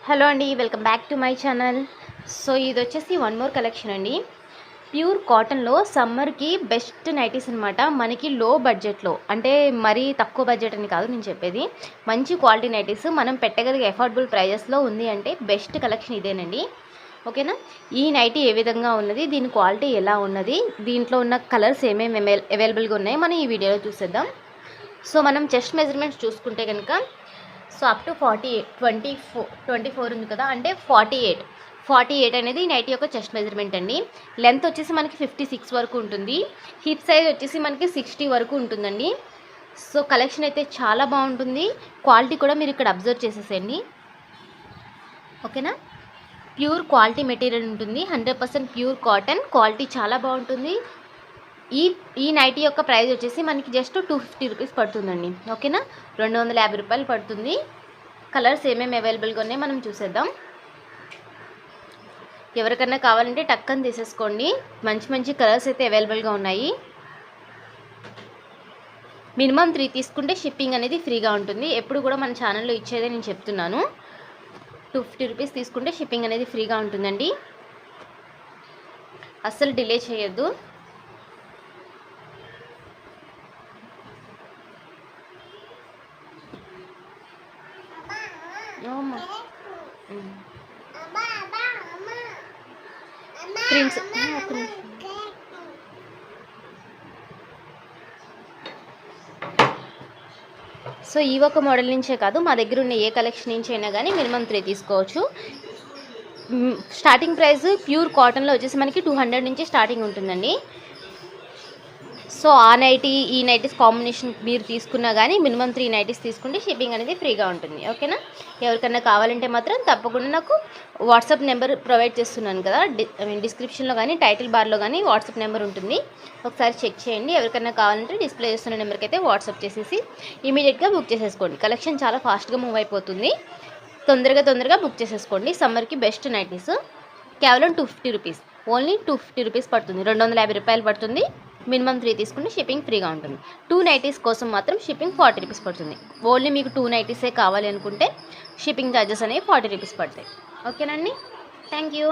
Hello అండి, welcome back to my channel. So ఇది వచ్చేసి వన్ మోర్ కలెక్షన్ అండి. ప్యూర్ కాటన్లో సమ్మర్కి బెస్ట్ నైటీస్ అనమాట. మనకి లో బడ్జెట్లో, అంటే మరీ తక్కువ బడ్జెట్ అని కాదు నేను చెప్పేది, మంచి క్వాలిటీ నైటీస్ మనం పెట్టగలిగే అఫోర్డబుల్ ప్రైజెస్లో ఉంది అంటే బెస్ట్ కలెక్షన్ ఇదేనండి. ఓకేనా. ఈ నైటీ ఏ విధంగా ఉన్నది, దీని క్వాలిటీ ఎలా ఉన్నది, దీంట్లో ఉన్న కలర్స్ ఏమేమి అవైలబుల్గా ఉన్నాయి మనం ఈ వీడియోలో చూసేద్దాం. సో మనం చెస్ట్ మెజర్మెంట్స్ చూసుకుంటే కనుక, సో అప్ టు 24 ఉంది కదా, అంటే 48 అనేది నైటీ యొక్క చెస్ట్ మెజర్మెంట్ అండి. లెంత్ వచ్చేసి మనకి 56 వరకు ఉంటుంది. హిప్ సైజ్ వచ్చేసి మనకి 60 వరకు ఉంటుందండి. సో కలెక్షన్ అయితే చాలా బాగుంటుంది. క్వాలిటీ కూడా మీరు ఇక్కడ అబ్జర్వ్ చేసేసేయండి. ఓకేనా. ప్యూర్ క్వాలిటీ మెటీరియల్ ఉంటుంది, 100% ప్యూర్ కాటన్. క్వాలిటీ చాలా బాగుంటుంది. ఈ నైటీ యొక్క ప్రైస్ వచ్చేసి మనకి జస్ట్ 250 రూపీస్ పడుతుందండి. ఓకేనా. 250 రూపాయలు పడుతుంది. కలర్స్ ఏమేమి అవైలబుల్గా ఉన్నాయి మనం చూసేద్దాం. ఎవరికన్నా కావాలంటే టక్కని తీసేసుకోండి. మంచి మంచి కలర్స్ అయితే అవైలబుల్గా ఉన్నాయి. మినిమం 3 తీసుకుంటే షిప్పింగ్ అనేది ఫ్రీగా ఉంటుంది. ఎప్పుడు కూడా మన ఛానల్లో ఇచ్చేదే నేను చెప్తున్నాను. 250 రూపీస్ తీసుకుంటే షిప్పింగ్ అనేది ఫ్రీగా ఉంటుందండి. అస్సలు డిలే చేయొద్దు. ప్రింట్స్ సో ఈ ఒక మోడల్ నుంచే కాదు, మా దగ్గర ఉన్న ఏ కలెక్షన్ నుంచి అయినా కానీ మినిమం 3 తీసుకోవచ్చు. స్టార్టింగ్ ప్రైస్ ప్యూర్ కాటన్లో వచ్చేసి మనకి 200 నుంచి స్టార్టింగ్ ఉంటుందండి. సో ఆ నైటీ ఈ నైటీస్ కాంబినేషన్ మీరు తీసుకున్నా కానీ మినిమం 3 నైటీస్ తీసుకుంటే షిప్పింగ్ అనేది ఫ్రీగా ఉంటుంది. ఓకేనా. ఎవరికన్నా కావాలంటే మాత్రం తప్పకుండా నాకు వాట్సాప్ నెంబర్ ప్రొవైడ్ చేస్తున్నాను కదా, డిస్క్రిప్షన్లో కానీ టైటిల్ బార్లో కానీ వాట్సాప్ నెంబర్ ఉంటుంది. ఒకసారి చెక్ చేయండి. ఎవరికన్నా కావాలంటే డిస్ప్లే చేస్తున్న నెంబర్కి అయితే వాట్సాప్ చేసేసి ఇమీడియట్గా బుక్ చేసేసుకోండి. కలెక్షన్ చాలా ఫాస్ట్గా మూవ్ అయిపోతుంది. తొందరగా బుక్ చేసేసుకోండి. సమ్మర్కి బెస్ట్ నైటీస్. కేవలం 250 రూపీస్, ఓన్లీ 250 రూపీస్ పడుతుంది. 250 రూపాయలు పడుతుంది. మినిమం 3 తీసుకుంటే షిప్పింగ్ ఫ్రీగా ఉంటుంది. 2 నైటీస్ కోసం మాత్రం షిప్పింగ్ 40 రూపీస్ పడుతుంది. ఓన్లీ మీకు 2 నైటీసే కావాలి అనుకుంటే షిప్పింగ్ ఛార్జెస్ అనేవి 40 రూపీస్ పడతాయి. ఓకేనండి. Thank you.